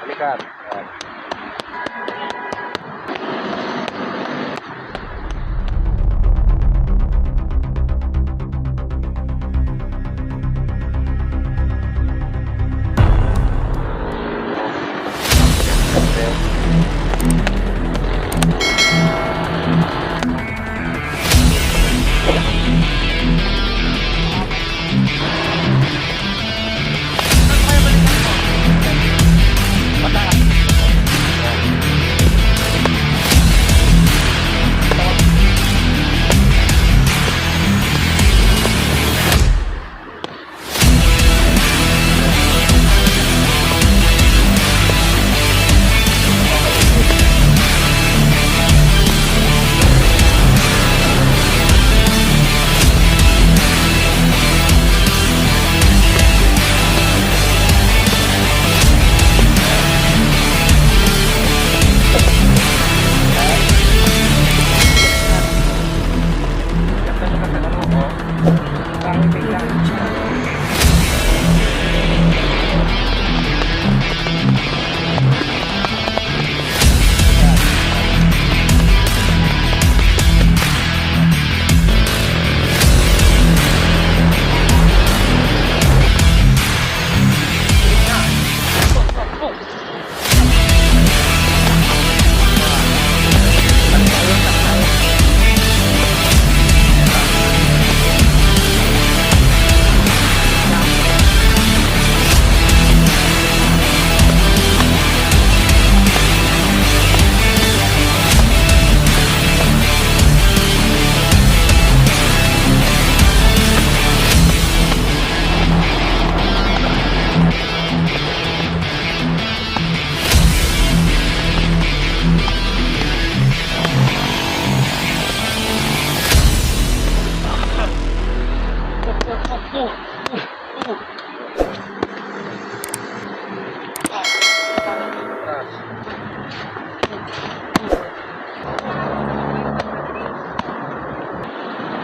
Balikan. Yan.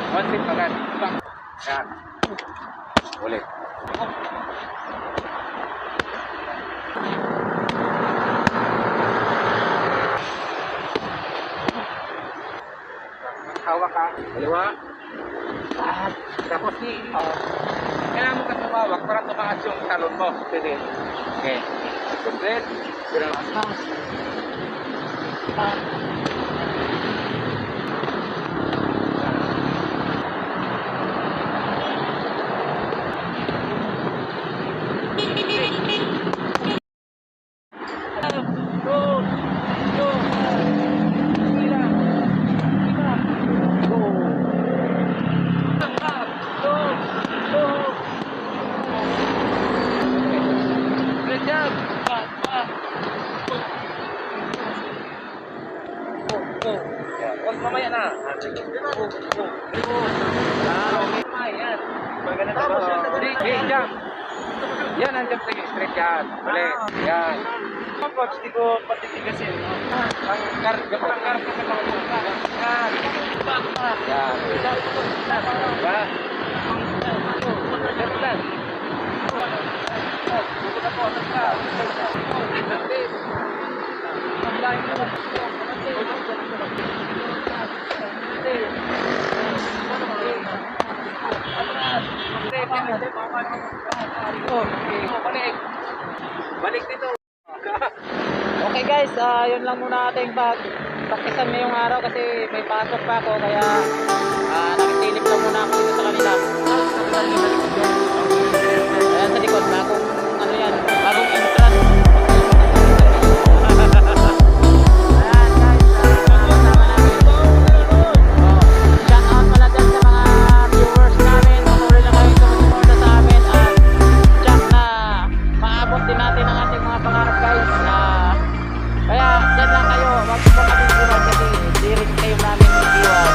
One tip agad. Yan. Ulit. Hawak ka. Kaliwa. Tapos kailangan mo kasi tumawak para tumaas yung talon mo. Pwede. Okay. Complete. Huwag mamaya na. Yan ang jump sige, straight yan. Ulit. Yan. Tapos, di ko patitigasin. Ang karga pa. Ang karga pa. Yan. Yan. Yan. Yan. Dito na po. Balik dito. Okay guys, yun lang muna ating pagpakisan ngayong araw kasi may pasok pa ako kaya nakisilip lang muna ako dito sa kanila. Ayan sa likod, bagong ano yan, bagong entrance. Ayan guys, kasama namin. Shout out pala dyan sa mga viewers namin. Patuloy na kayo sumusuporta sa amin at check na maabot din natin ang ating mga pangarap guys. Kaya dyan lang kayo, wag po kami iwan kasi di-rin kayo namin i-iwan.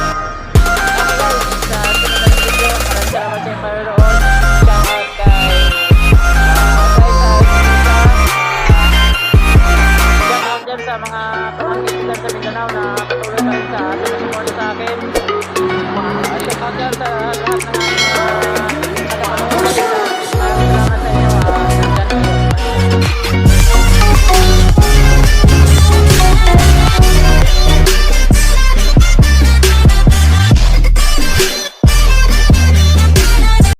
Okay guys, sa sunod na video, maraming salamat sa inyo.